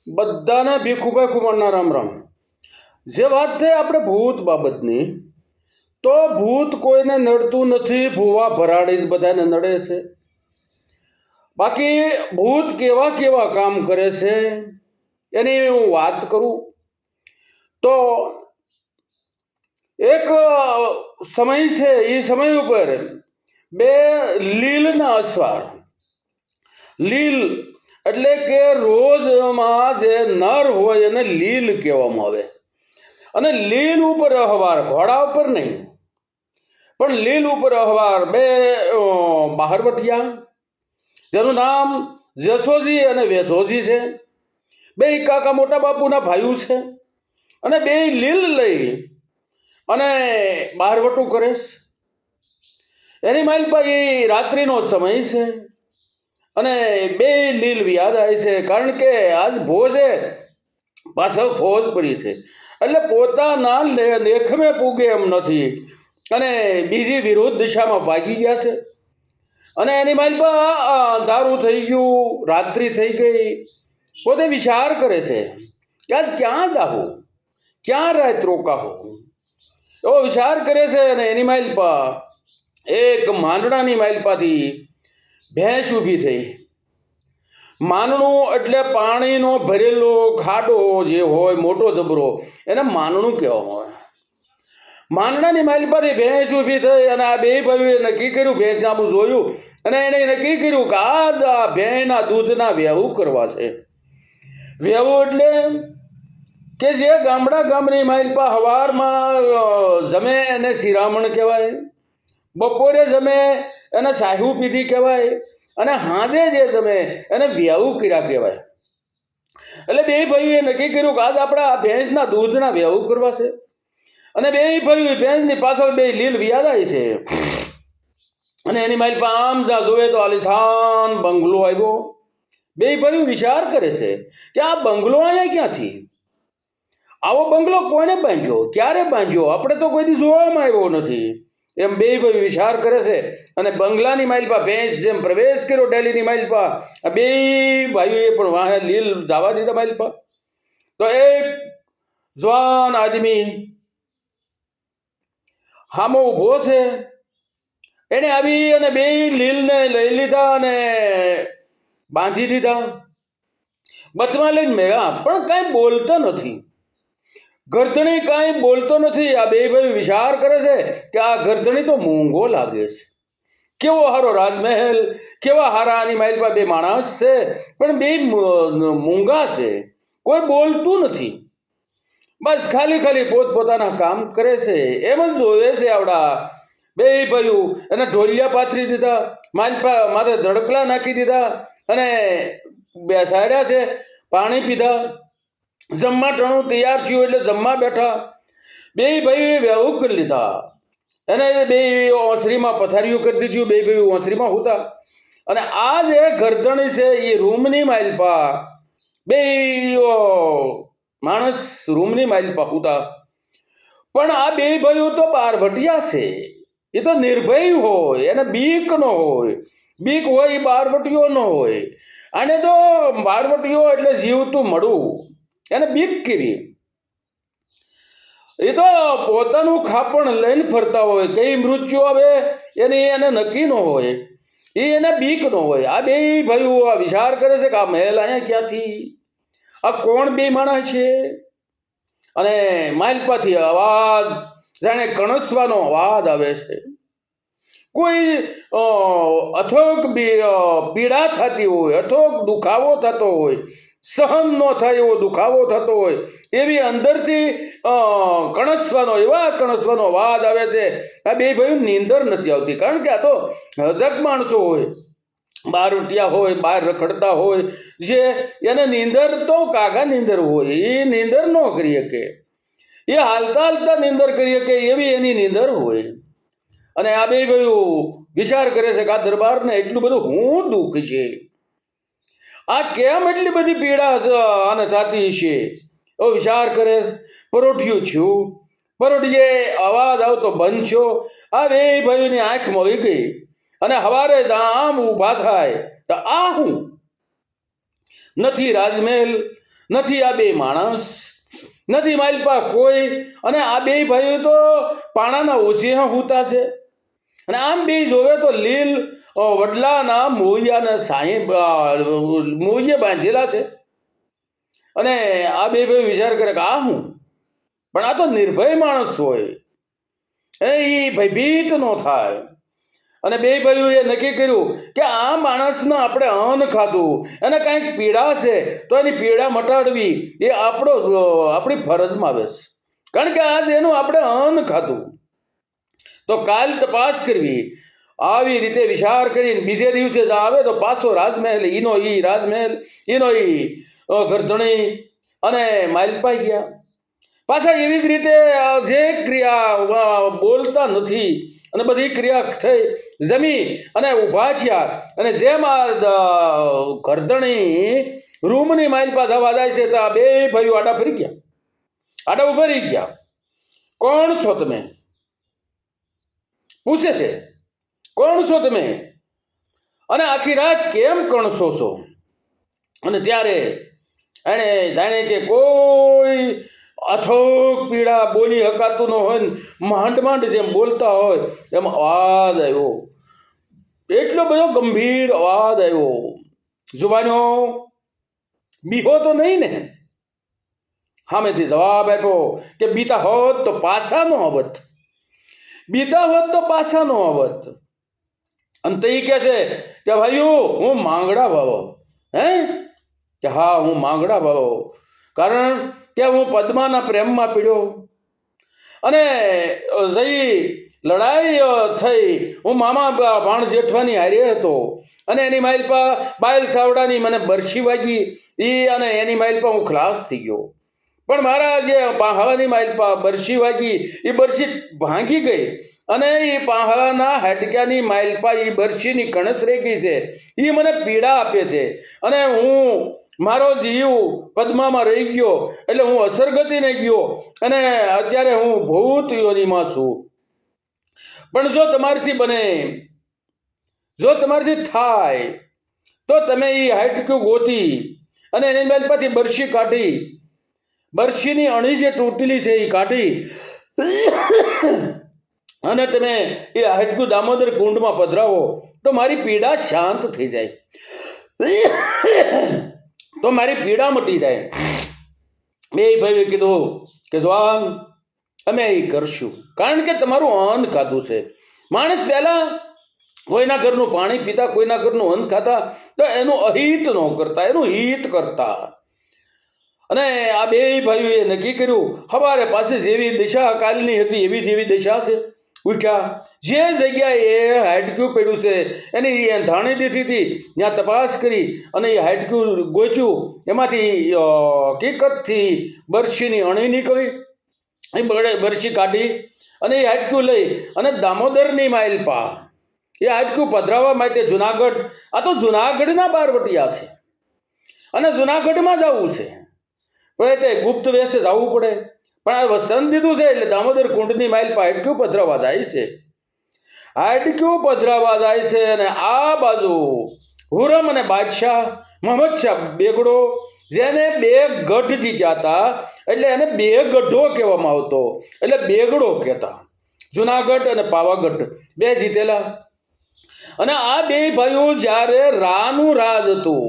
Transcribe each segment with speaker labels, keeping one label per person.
Speaker 1: બધાને ભીખુભાઈ ખુમારના રામ રામ. જે વાત થઈ આપણે ભૂત બાબતની, તો ભૂત કોઈને નડતું નથી, ભૂવા ભરાડી જ બધાને નડે છે. બાકી ભૂત કેવા કેવા કામ કરે છે એની હું વાત કરું તો એક સમય છે, એ સમય ઉપર બે લીલના અસવાર, લીલ એટલે કે રોજમાં જે નર હોય એને લીલ કહેવામાં આવે. અને લીલ ઉપર અહવાર, ઘોડા ઉપર નહીં પણ લીલ ઉપર અહવાર બે બહારવટિયા, જેનું નામ જસોજી અને વેસોજી છે. બે કાકા મોટા બાપુના ભાઈઓ છે અને બે લીલ લઈ અને બહારવટું કરે છે. એની માલપા એ રાત્રિનો સમય છે અને બે લીલ યાદ આવે છે, કારણ કે આજ ભોજે પાછળ ફોજ પડી છે એટલે પોતાના લેખમે પૂગે એમ નથી અને બીજી વિરુદ્ધ દિશામાં ભાગી ગયા છે. અને એની માલપા દારૂ થઈ ગયું, રાત્રિ થઈ ગઈ. પોતે વિચાર કરે છે કે આજ ક્યાં જાવું, ક્યાં રાત રોકાવું, એવો વિચાર કરે છે. અને એની માલપા એક માંડણાની માલપાથી ભેંસ ઊભી થઈ. માનણું એટલે પાણીનો ભરેલો ખાડો જે હોય મોટો જબરો, એને માનણું કહેવામાં આવે. માંડણાની માલપાથી ભેંસ ઊભી થઈ અને આ બે ભાઈઓએ નક્કી કર્યું, ભેંસ આબુ જોયું અને એણે નક્કી કર્યું કે આજ આ ભેંસના દૂધના વેવું કરવા છે. વેવું એટલે કે જે ગામડા ગામની માલપા હવારમાં જમે એને શિરામણ કહેવાય, બપોરે જમે એને સાહુ પીધી કહેવાય અને હાજે જે જમે એને વેવું કર્યા કહેવાય. એટલે બે ભાઈઓએ નક્કી કર્યું કે આજ આપણે આ ભેંસના દૂધના વેવું કરવા છે. અને બે ભાઈઓ ભેંસની પાછળ બે લીલ વ્યાદાય છે. અને એની માલપા આમ જ્યાં જોવે તો આલિશાન બંગલો આવ્યો. બે ભાઈઓ વિચાર કરે છે કે આ બંગલો અહીંયા ક્યાંથી, આવો બંગલો કોને બાંધ્યો, ક્યારે બાંધ્યો, આપણે તો કોઈ દી જોવામાં આવ્યો નથી. એમ બે ભાઈ વિચાર કરે છે અને બંગલાની માલપા ભેંસ જેમ પ્રવેશ કર્યો ડેલીની માલપા, આ બે ભાઈઓએ પણ વાહે લીલ જવા દીધા માલપા. તો એક જવાન આદમી હામો ઊભો છે. એને આવી અને બે લીલને લઈ લીધા અને બાંધી દીધા, બચમાં લઈને મેળા, પણ કાંઈ બોલતો નથી. ગરદણી કાંઈ બોલતો નથી. આ બે ભાઈ વિચાર કરે છે કે આ ગરદણી તો મૂંગો લાગે છે. કેવો હારો રાજમહેલ, કેવા હારા આની માલપા બે માણસ છે પણ બે મૂંગા છે, કોઈ બોલતું નથી. બસ ખાલી ખાલી પોતપોતાના કામ કરે છે. એમ જ જોવે છે. આવડા બે ભાઈઓ એને ઢોલિયા પાથરી દીધા, માલપા માથે ધડકલા નાખી દીધા અને બેસાડ્યા છે, પાણી પીધા, જમવા ટાણું તૈયાર થયું એટલે જમવા બેઠા. બે ભાઈઓએ વેવું કરી લીધા. એને બે ઓસરીમાં પથારીઓ કરી દીધું, બે ભાઈઓ ઓસરીમાં હોતા. અને આ જે ગરદણી છે એ રૂમની માલપા બે માણસ રૂમની માલપા હોતા. પણ આ બે ભાઈઓ તો બારવટિયા છે, એ તો નિર્ભય હોય, એને બીક ન હોય. બીક હોય એ બારવટીઓ ન હોય. આને તો બારવટીઓ એટલે જીવતું મળવું, એને બીક કેવી? એ તો પોતાનું ખાપણ લઈને ફરતા હોય, કઈ મૃત્યુ આવે એની એને નક્કી ન હોય, એ એને બીક ન હોય. આ બે ભાઈઓ આ વિચાર કરે છે કે આ મહેલ અહીંયા ક્યાંથી, આ કોણ બે માણસ છે? અને માલપાથી અવાજ જાણે કણસવાનો અવાજ આવે છે. કોઈ અથોક પીડા થતી હોય, અથોક દુખાવો થતો હોય, સહન ન થાય એવો દુખાવો થતો હોય, એવી અંદરથી એવા કણસવાનો અવાજ આવે છે. આ બે ભાઈઓ નીંદર નથી આવતી, કારણ કે આ તો હજક માણસો હોય, બહાર ઉઠ્યા હોય, બહાર રખડતા હોય, જે એને નીંદર તો કાગા નીંદર હોય, એ નીંદર ન કરી શકે, એ હાલતા હાલતા નીંદર કરી શકે એવી એની નીંદર હોય. અને આ બે ભાઈઓ વિચાર કરે છે કે આ દરબારને એટલું બધું હું દુઃખ છે, આ કેમ એટલી બધી પીડા આને થતી છે, એવો વિચાર કરે. પરોઠિયું થયું, પરોઠીએ અવાજ આવતો બંધ થયો. આ બે ભાઈઓની આંખ મોઈ ગઈ અને હવારે આમ ઊભા થાય તો આ હું નથી રાજમહેલ, નથી આ બે માણસ, નથી માલપા કોઈ, અને આ બે ભાઈઓ તો પાણાના ઓછિયા હૂતા છે. અને આમ બે જોવે તો લીલ વડલાના મોહિયાના મોહિયે બાંધેલા છે. અને આ બે ભાઈ વિચાર કરે કે આ હું, પણ આ તો નિર્ભય માણસ હોય, એ ભયભીત ન થાય. અને બે ભાઈઓએ નક્કી કર્યું કે આ માણસને આપણે અન્ન ખાધું, એને કાંઈક પીડા છે તો એની પીડા મટાડવી એ આપણી ફરજમાં આવે છે, કારણ કે આજ એનું આપણે અન્ન ખાધું, તો કાલ તપાસ કરવી. આવી રીતે વિચાર કરીને બીજે દિવસે જ આવે તો પાછો રાજમહેલ, ઈનો રાજમહેલ, ઈનો ગરધણી અને માલપા ગયા. પાછા એવી જ રીતે જે ક્રિયા બોલતા નથી અને બધી ક્રિયા થઈ જમી અને ઊભા થયા. અને જેમ આ ગરધણી રૂમની માલપા જવા જાય છે તો આ બે ભાઈઓ આડા ફરી ગયા, આડા ઉભા રહી ગયા. કોણ છો તમે? પૂછે છે, કોણ છો તમે અને આખી રાત કેમ કણસો છો? અને ત્યારે એણે જાણે કે કોઈ અથોક પીડા બોલી હકાતું ન હોય, માંડ માંડ જેમ બોલતા હોય એમ અવાજ આવ્યો, એટલો બધો ગંભીર અવાજ આવ્યો. જુવાનો બીહો તો નહીં ને? સામેથી જવાબ આપ્યો કે બીતા હોત તો પાછા નો આવત, બીતા હોત તો પાછા નો આવત. અને તે કહે છે કે ભાઈઓ હું માંગડા વાવો. હે કે હા હું માંગડા વાવો, કારણ કે હું પદ્માના પ્રેમમાં પીડ્યો અને જઈ લડાઈ થઈ, હું મામા ભાણ જેઠવાની હારે હતો અને એની માલપા બાયલ સાવડાની મને બરછી વાગી અને એની માલપા હું ખલાસ થઈ ગયો. પણ મારા જે પાહાવાની માલપા બરછી વાગી એ બરછી ભાંગી ગઈ અને એ પાહાના હાડક્યાની માલપા એ બરછીની કણસ રહી ગઈ છે, એ મને પીડા આપે છે. અને હું મારો જીવ પદ્મામાં રહી ગયો એટલે હું અસરગતિને ગયો અને અત્યારે હું ભૂત યોનિમાં છું. પણ જો તમારીથી બને, જો તમારીથી થાય તો તમે એ હાડક્યું ગોતી અને એની માલપાથી બરછી કાઢી, બરછીની અણી જે તૂટેલી છે એ કાઢી અને તમે એ હાડકું દામોદર કુંડમાં પધરાવો તો મારી પીડા શાંત થઈ જાય, તો મારી પીડા મટી જાય. બે ભાઈએ કીધું કે જવાન અમે એ કરશું, કારણ કે તમારું અન્ન ખાધું છે. માણસ પહેલા કોઈના ઘરનું પાણી પીતા, કોઈના ઘરનું અન્ન ખાતા તો એનું અહિત ન કરતા, એનું હિત કરતા. અને આ બે ભાઈઓએ નક્કી કર્યું, સવારે પાસે જેવી દિશા કાલની હતી એવી જેવી દિશા છે, ઉઠ્યા. જે જગ્યાએ હાડક્યું પડ્યું છે એની ધાણી દીધી હતી ત્યાં તપાસ કરી અને એ હાડક્યું ગોચ્યું, એમાંથી હકીકતથી બરછીની અણી નીકળી. એ બરછી કાઢી અને એ હાડક્યું લઈ અને દામોદરની માલપા એ હાડક્યું પધરાવવા માટે જુનાગઢ, આ તો જુનાગઢના બારવટિયા છે અને જુનાગઢમાં જવું છે, પણ તે ગુપ્ત વેશે જવું પડે. પણ આ વસન દીધું છે એટલે દામોદર કુંડની માલપા હાડક્યું પધરાવા જાય છે, હાડક્યું પધરાવા જાય છે. અને આ બાજુ હુરમ અને બાદશાહ મોહમ્મદ શાહ બેગડો, જેને બે ગઢ જીત્યા હતા એટલે એને બે ગઢો કહેવામાં આવતો, એટલે બેગડો કહેતા. જુનાગઢ અને પાવાગઢ બે જીતેલા. અને આ બે ભાઈઓ જ્યારે રાનું રાજ હતું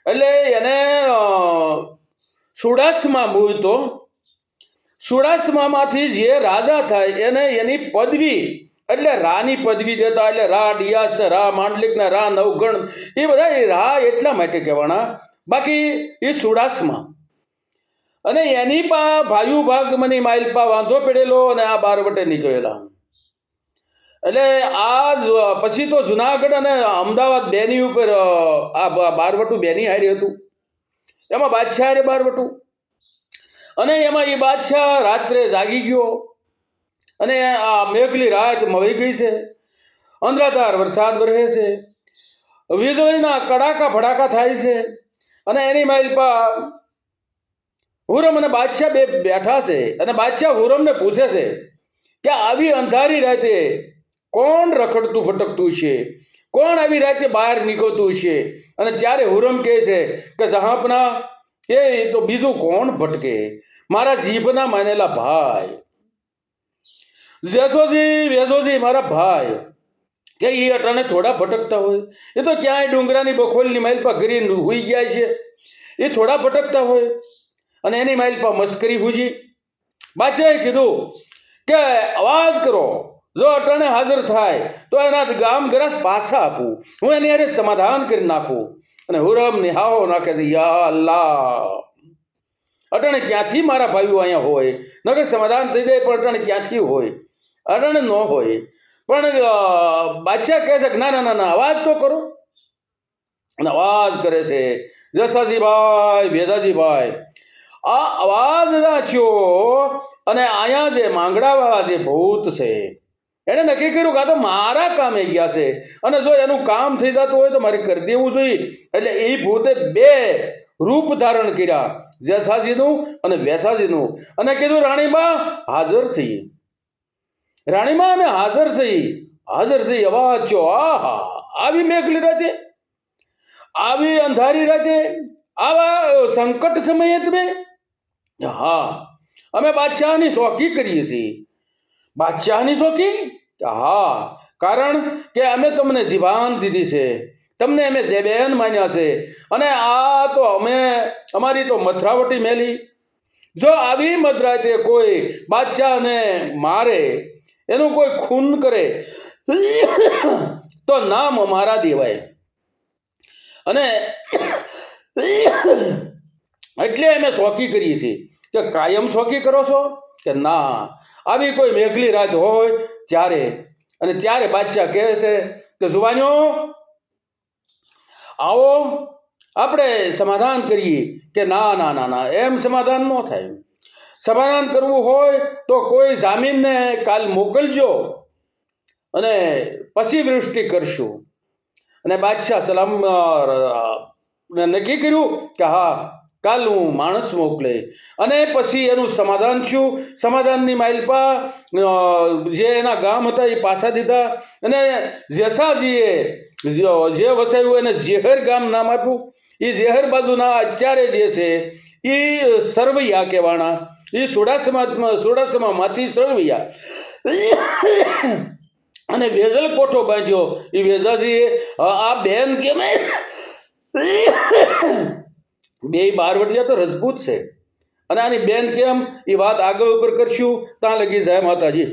Speaker 1: એટલે એને સુડાસમાં મૂળતો, સુડાસમામાંથી જે રાજા થાય એને એની પદવી એટલે રાની પદવી દેતા. એટલે રા ડિયાસ ને રા માંડલિક ને રા નવગણ એ બધા એ રા એટલા માટે કહેવાના, બાકી એ સુડાસમાં. અને એની ભાઈઓ ભાગમની માલપા વાંધો પડેલો અને આ બારવટે નીકળેલા. એટલે આ પછી તો જુનાગઢ અને અમદાવાદ બેની ઉપર આ બારવટું બેની હારી હતું, એમાં બાદશાહ હારે બારવટું. અને એમાં એ બાદશાહ રાત્રે જાગી ગયો અને આ મેઘલી રાત મળી ગઈ છે, અંધરાધાર વરસાદ વરસે છે, વીજળીના કડાકા ભડાકા થાય છે. અને એની માલપા હુરમ અને બાદશાહ બે બેઠા છે અને બાદશાહ હુરમને પૂછે છે કે આવી અંધારી રાતે કોણ રખડતું ભટકતું છે, કોણ આવી રાતે બહાર નીકળતું છે? અને ત્યારે હુરમ કહે છે કે જહાંપના એ તો બીજું કોણ ભટકે, મારા જીભના માનેલા ભાઈ જેસોજી વેસોજી, મારા ભાઈ કે એ અટાણે થોડા ભટકતા હોય, એ તો ક્યાંય ડુંગરાની બખોલની માઇલ પર ઘરી હુઈ ગયા છે, એ થોડા ભટકતા હોય અને એની માઇલ પર મસ્કરી હુજી. બાદશાહે કીધું કે અવાજ કરો, જો અટાણે હાજર થાય તો એના ગામ ગરાસ પાછા આપું, હું એની હારે સમાધાન કરી નાખું. અને હુરમ નિહાહો નાખે છે, યા અલ્લાહ, અટાણે ક્યાંથી મારા ભાઈઓ અહીંયા હોય, નકર સમાધાન થઈ જાય, પણ અટાણે ક્યાંથી હોય, અટાણે ન હોય. પણ બાદશાહ કહે છે કે ના ના ના ના, અવાજ તો કરો. અને અવાજ કરે છે, જસાજીભાઈ, વેદાજીભાઈ, આ અવાજ નાખ્યો અને અહીંયા જે માંગડાવાળા જે ભૂત છે એણે નક્કી કર્યું કે આ તો મારા કામે ગયા છે, અને જો એનું કામ થઈ જતું હોય તો મારે કરી દેવું જોઈએ. એટલે એ ભૂતે બે રૂપ ધારણ કર્યા, જસાજીનું અને વેસાજીનું, અને કીધું રાણીમાં હાજર છીએ, રાણીમાં અમે હાજર છીએ, હાજર છીએ. અવાજ જો, આહા, આવી મેઘલી રાતે, આવી અંધારી રાતે, આવા સંકટ સમયે તમે, હા અમે બાદશાહની શોખી કરીએ છીએ. બાદશાહની શોખી? હા, કારણ કે અમે તમને જીવાન દીધી છે, તમને અમે જેબેન માન્યા છે, અને આ તો અમે અમારી તો મથરાવટી મેલી. જો આવી મધરાતે કોઈ બાદશાહને મારે, એનું કોઈ ખૂન કરે તો નામ અમારા દેવાય. અને એટલે અમે શોખી કરીએ છીએ. કે કાયમ શોખી કરો છો કે ના, આવી કોઈ મેઘલી રાત હોય ત્યારે. અને ત્યારે બાદશાહ કહે છે કે જુવાનીઓ, આવો આપણે સમાધાન કરીએ. કે ના ના ના ના, એમ સમાધાન ન થાય. સમાધાન કરવું હોય તો કોઈ જામીનને કાલ મોકલજો અને પછી વૃષ્ટિ કરશું. અને બાદશાહ સલામ નક્કી કર્યું કે હા, કાલ હું માણસ મોકલે. અને પછી એનું સમાધાન થયું. સમાધાનની માઇલપા જે એના ગામ હતા એ પાછા દીધા. અને જેસાજીએ જે વસાયું એને ઝેહર ગામ નામ આપ્યું. એ ઝેહર બાજુના અત્યારે જે છે એ સરવૈયા કહેવાના, એ સોડાસમામાંથી સરવૈયા. અને વેજલ કોઠો બાંધ્યો એ વેજાજીએ. આ બેન કેમ બે બારવટિયા તો રજપૂત છે, અને આની બેન કેમ એ વાત આગળ ઉપર કરશું. ત્યાં લગી જાય માતાજી.